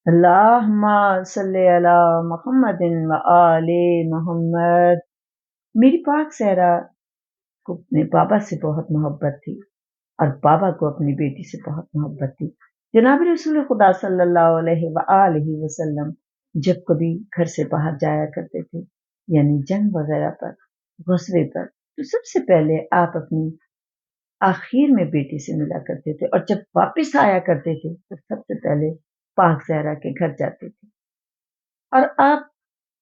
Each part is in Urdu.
اللہم صلی علی محمد و آل محمد۔ میری پاک زہرا کو اپنے بابا سے بہت محبت تھی اور بابا کو اپنی بیٹی سے بہت محبت تھی۔ جناب رسول خدا صلی اللہ علیہ وآلہ وسلم جب کبھی گھر سے باہر جایا کرتے تھے، یعنی جنگ وغیرہ پر، غزوے پر، تو سب سے پہلے آپ اپنی آخر میں بیٹی سے ملا کرتے تھے، اور جب واپس آیا کرتے تھے تو سب سے پہلے پاک زہرا کے گھر جاتے تھے۔ اور آپ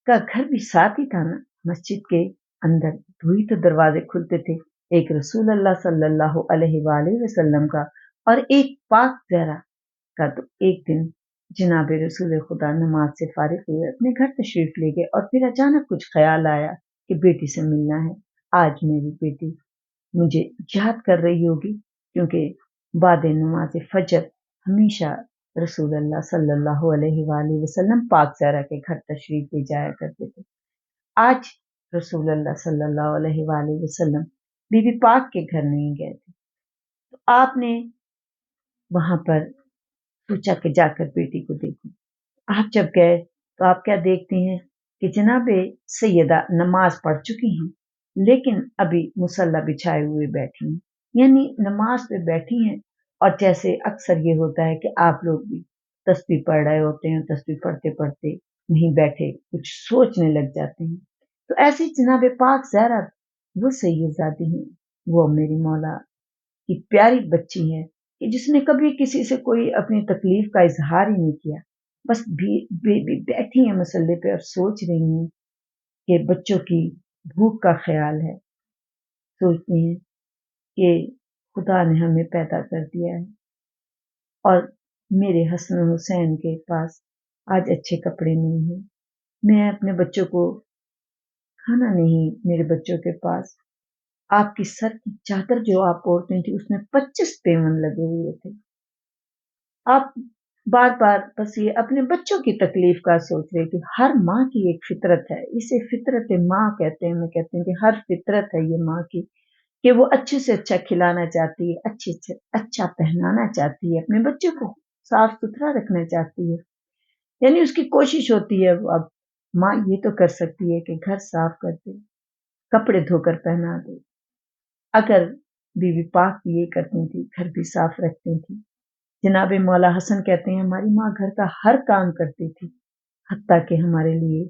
کا گھر بھی ساتھ ہی تھا نا، مسجد کے اندر وہی تو دروازے کھلتے تھے، ایک رسول اللہ صلی اللہ علیہ وآلہ وسلم کا اور ایک پاک زہرا کا۔ تو ایک دن جناب رسول خدا نماز سے فارغ ہوئے، اپنے گھر تشریف لے گئے، اور پھر اچانک کچھ خیال آیا کہ بیٹی سے ملنا ہے۔ آج میری بیٹی مجھے یاد کر رہی ہوگی، کیونکہ بعد نماز فجر ہمیشہ رسول اللہ صلی اللہ علیہ وآلہ وسلم پاک زہرا کے گھر تشریف لے جایا کرتے تھے۔ آج رسول اللہ صلی اللہ علیہ وآلہ وسلم بی بی پاک کے گھر نہیں گئے تھے، تو آپ نے وہاں پر سوچا کہ جا کر بیٹی کو دیکھوں۔ آپ جب گئے تو آپ کیا دیکھتے ہیں کہ جناب سیدہ نماز پڑھ چکی ہیں، لیکن ابھی مصلی بچھائے ہوئے بیٹھی ہیں، یعنی نماز پہ بیٹھی ہیں، اور جیسے اکثر یہ ہوتا ہے کہ آپ لوگ بھی تسبیح پڑھ رہے ہوتے ہیں، تسبیح پڑھتے پڑھتے وہیں بیٹھے کچھ سوچنے لگ جاتے ہیں، تو ایسی جناب پاک زہرا وہ سیدزادی ہیں، وہ میری مولا کی پیاری بچی ہے کہ جس نے کبھی کسی سے کوئی اپنی تکلیف کا اظہار ہی نہیں کیا، بس بیٹھی ہیں مسلے پہ اور سوچ رہی ہیں کہ بچوں کی بھوک کا خیال ہے، سوچتے ہیں کہ خدا نے ہمیں پیدا کر دیا ہے اور میرے حسن و حسین کے پاس آج اچھے کپڑے نہیں ہیں، میں اپنے بچوں کو کھانا نہیں، میرے بچوں کے پاس آپ کی سر کی چادر جو آپ اوڑھتی تھی اس میں 25 پیون لگے ہوئے تھے۔ آپ بار بار بس یہ اپنے بچوں کی تکلیف کا سوچ رہے کہ ہر ماں کی ایک فطرت ہے، اسے فطرت ماں کہتے ہیں، میں کہتی ہوں کہ ہر فطرت ہے یہ ماں کی، کہ وہ اچھے سے اچھا کھلانا چاہتی ہے، اچھے سے اچھا پہنانا چاہتی ہے، اپنے بچوں کو صاف ستھرا رکھنا چاہتی ہے، یعنی اس کی کوشش ہوتی ہے۔ اب ماں یہ تو کر سکتی ہے کہ گھر صاف کر دے، کپڑے دھو کر پہنا دے، اگر بی بی پاک بھی یہ کرتی تھی، گھر بھی صاف رکھتی تھی۔ جناب مولا حسن کہتے ہیں ہماری ماں گھر کا ہر کام کرتی تھی، حتیٰ کہ ہمارے لیے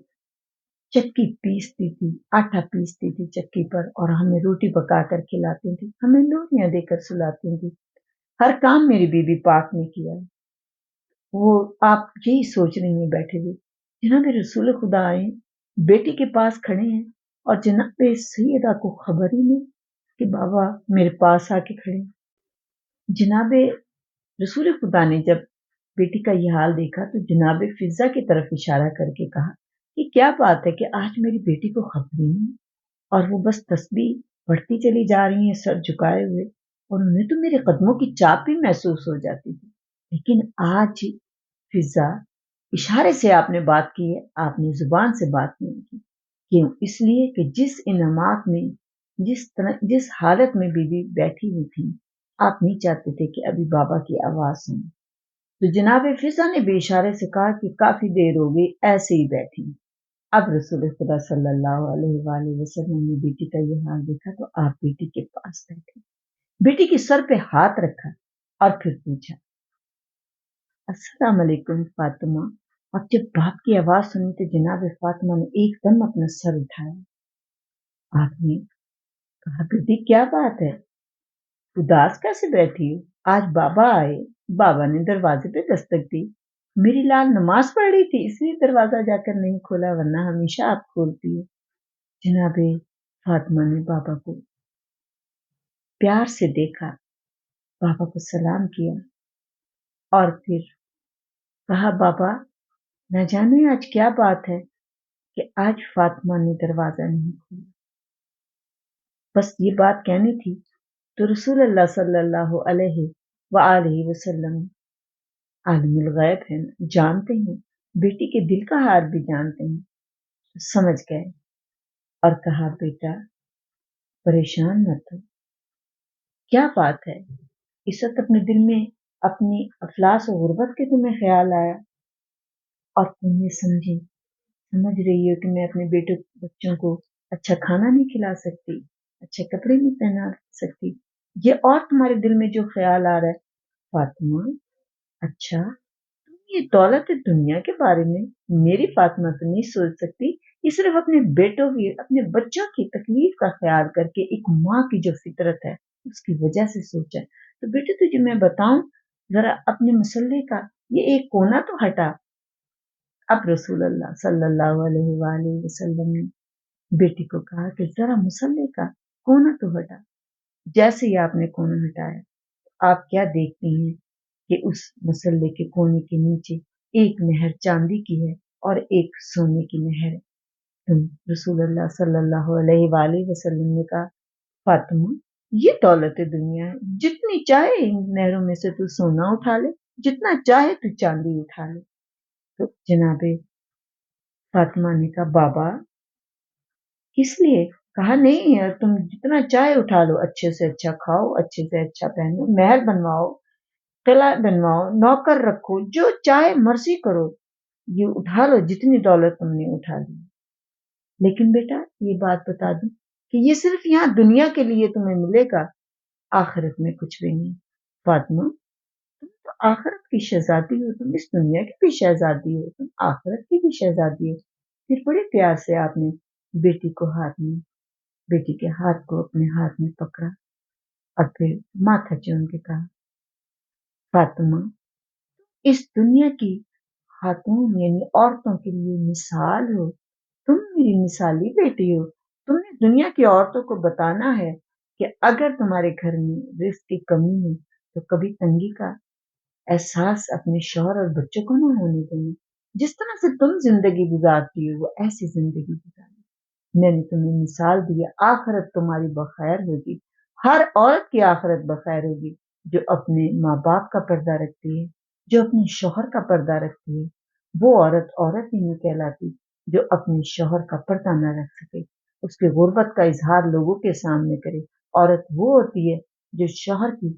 چکی پیستی تھی، آٹا پیستی تھی چکی پر، اور ہمیں روٹی پکا کر کھلاتی تھی، ہمیں لوریاں دے کر سلاتی تھی، ہر کام میری بی بی پاک نے کیا ہے۔ وہ آپ یہی سوچ رہی ہیں بیٹھے ہوئے، جناب رسول خدا آئے بیٹی کے پاس کھڑے ہیں، اور جناب سیدہ کو خبر ہی نہیں کہ بابا میرے پاس آ کے کھڑے۔ جناب رسول خدا نے جب بیٹی کا یہ حال دیکھا تو جناب فضا کی طرف اشارہ کر کے کہا کہ کیا بات ہے کہ آج میری بیٹی کو خبر ہی نہیں، اور وہ بس تسبیح پڑھتی چلی جا رہی ہیں سر جھکائے ہوئے، اور انہیں تو میرے قدموں کی چاپ بھی محسوس ہو جاتی تھی، لیکن آج فضا اشارے سے آپ نے بات کی ہے، آپ نے زبان سے بات نہیں کی۔ کیوں؟ اس لیے کہ جس انعامات میں جس حالت میں بی بی بیٹھی ہوئی تھی، آپ نہیں چاہتے تھے کہ ابھی بابا کی آواز سنیں، تو جناب فضا نے بے اشارے سے کہا کہ کافی دیر ہو گئی ایسے ہی بیٹھی۔ اب رسول خدا صلی اللہ علیہ وآلہ وسلم نے بیٹی کا یہ حال دیکھا تو آپ بیٹی کے پاس بیٹھے، بیٹی کے سر پہ ہاتھ رکھا اور پھر پوچھا السلام علیکم فاطمہ۔ اب جب باپ کی آواز سنی تو جناب فاطمہ نے ایک دم اپنا سر اٹھایا، آپ نے کہا بیٹی کیا بات ہے، اداس کیسے بیٹھی ہو؟ آج بابا آئے، بابا نے دروازے پہ دستک دی، میری لال نماز پڑھ رہی تھی اس لیے دروازہ جا کر نہیں کھولا، ورنہ ہمیشہ آپ کھولتی ہو۔ جناب فاطمہ نے بابا کو پیار سے دیکھا، بابا کو سلام کیا، اور پھر کہا بابا نہ جانے آج کیا بات ہے کہ آج فاطمہ نے دروازہ نہیں کھولا۔ بس یہ بات کہنی تھی تو رسول اللہ صلی اللہ علیہ وآلہ وسلم عالم الغیب ہیں، جانتے ہیں، بیٹی کے دل کا حال بھی جانتے ہیں، سمجھ گئے اور کہا بیٹا پریشان مت ہو، کیا بات ہے، اس وقت اپنے دل میں اپنی افلاس و غربت کے تمہیں خیال آیا؟ اور تم یہ سمجھ رہی ہو کہ میں اپنے بچوں کو اچھا کھانا نہیں کھلا سکتی، اچھے کپڑے نہیں پہنا سکتی، یہ اور تمہارے دل میں جو خیال آ رہا ہے فاطمہ، اچھا یہ دولت دنیا کے بارے میں میری فاطمہ تو نہیں سوچ سکتی، یہ صرف اپنے بیٹوں کی، اپنے بچوں کی تکلیف کا خیال کر کے ایک ماں کی جو فطرت ہے اس کی وجہ سے سوچا ہے۔ تو بیٹے تجھے میں بتاؤں ذرا اپنے مسئلے کا یہ ایک کونا تو ہٹا۔ اب رسول اللہ صلی اللہ علیہ وآلہ وسلم نے بیٹی کو کہا کہ ذرا مسئلے کا کونا تو ہٹا۔ جیسے ہی آپ نے کونا ہٹایا آپ کیا دیکھتی ہیں کہ اس مسلے کے کونے کے نیچے ایک نہر چاندی کی ہے اور ایک سونے کی نہر ہے۔ رسول اللہ صلی اللہ علیہ وآلہ وسلم نے کہا فاطمہ یہ دولت دنیا ہے، جتنی چاہے ان نہروں میں سے تو سونا اٹھا لے، جتنا چاہے تو چاندی اٹھا لے۔ تو جناب فاطمہ نے کہا بابا کس لیے؟ کہا نہیں یار تم جتنا چاہے اٹھا لو، اچھے سے اچھا کھاؤ، اچھے سے اچھا پہنو، محل بنواؤ، قلعہ بنواؤ، نوکر رکھو، جو چاہے مرضی کرو، یہ اٹھا لو جتنی دولت تم نے اٹھا لی۔ لیکن بیٹا یہ بات بتا دوں کہ یہ صرف یہاں دنیا کے لیے تمہیں ملے گا، آخرت میں کچھ بھی نہیں۔ فاطمہ تم تو آخرت کی شہزادی ہو، تم اس دنیا کی بھی شہزادی ہو، تم آخرت کی بھی شہزادی ہو۔ پھر بڑے پیار سے آپ نے بیٹی کے ہاتھ کو اپنے ہاتھ میں پکڑا اور پھر ماتھا چوم کے کہا فاطمہ اس دنیا کی خاتون یعنی عورتوں کے لیے مثال ہو، تم میری مثالی بیٹی ہو، تم نے دنیا کی عورتوں کو بتانا ہے کہ اگر تمہارے گھر میں رزق کی کمی ہے تو کبھی تنگی کا احساس اپنے شوہر اور بچوں کو نہ ہونے دینا، جس طرح سے تم زندگی گزارتی ہو وہ ایسی زندگی گزارنا۔ میں نے تمہیں مثال دی، آخرت تمہاری بخیر ہوگی، ہر عورت کی آخرت بخیر ہوگی جو اپنے ماں باپ کا پردہ رکھتی ہے، جو اپنے شوہر کا پردہ رکھتی ہے۔ وہ عورت ہی نہیں کہلاتی جو اپنے شوہر کا پردہ نہ رکھ سکے، اس کے غربت کا اظہار لوگوں کے سامنے کرے۔ عورت وہ ہوتی ہے جو شوہر کی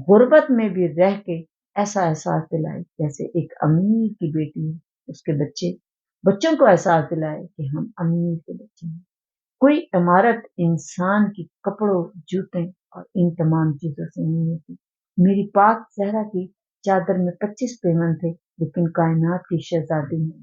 غربت میں بھی رہ کے ایسا احساس دلائے جیسے ایک امیر کی بیٹی ہے، اس کے بچوں کو احساس دلائے کہ ہم امیر کے بچے ہیں۔ کوئی عمارت انسان کی کپڑوں، جوتے اور ان تمام چیزوں سے نہیں ہوتی۔ میری پاک زہرا کی چادر میں 25 پیمن تھے لیکن کائنات کی شہزادی میں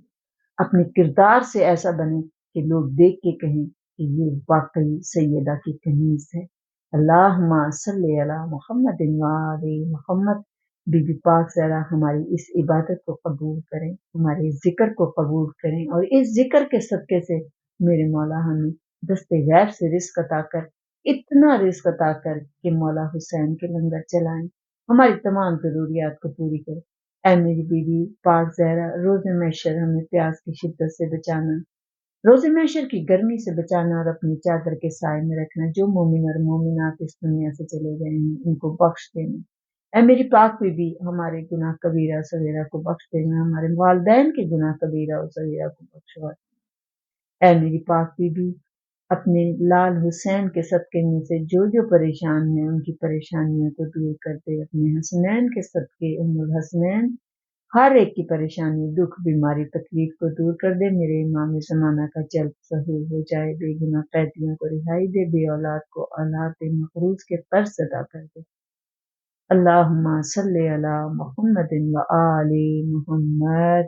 اپنے کردار سے ایسا بنے کہ لوگ دیکھ کے کہیں کہ یہ واقعی سیدہ کی کنیز ہے۔ اللہم صلی علی محمد وآل محمد۔ بی بی پاک زہرا ہماری اس عبادت کو قبول کریں، ہمارے ذکر کو قبول کریں، اور اس ذکر کے صدقے سے میرے مولا ہمیں دستے غیب سے رزق عطا کر، اتنا رزق عطا کر کہ مولا حسین کے لنگر چلائیں، ہماری تمام ضروریات کو پوری کریں۔ اے میری بیوی پاک زہرا روز محشر ہمیں پیاس کی شدت سے بچانا، روز محشر کی گرمی سے بچانا اور اپنی چادر کے سائے میں رکھنا۔ جو مومن اور مومنات اس دنیا سے چلے گئے ہیں ان کو بخش دینا۔ اے میری پاک بیوی ہمارے گناہ کبیرہ صغیرہ کو بخش دینا، ہمارے والدین کے گناہ کبیرہ اور صغیرہ کو بخشوا دینا۔ اے میری پاک بیوی اپنے لال حسین کے صدقے میں سے جو پریشان ہیں ان کی پریشانیوں کو دور کر دے، اپنے حسنین کے صدقے ام الحسنین ہر ایک کی پریشانی، دکھ، بیماری، تکلیف کو دور کر دے۔ میرے امام زمانہ کا جلد ظہور ہو جائے، بے گناہ قیدیوں کو رہائی دے، بے اولاد کو اولاد مقروض کے قرض ادا کر دے۔ اللہم صلی علی محمد وآل محمد۔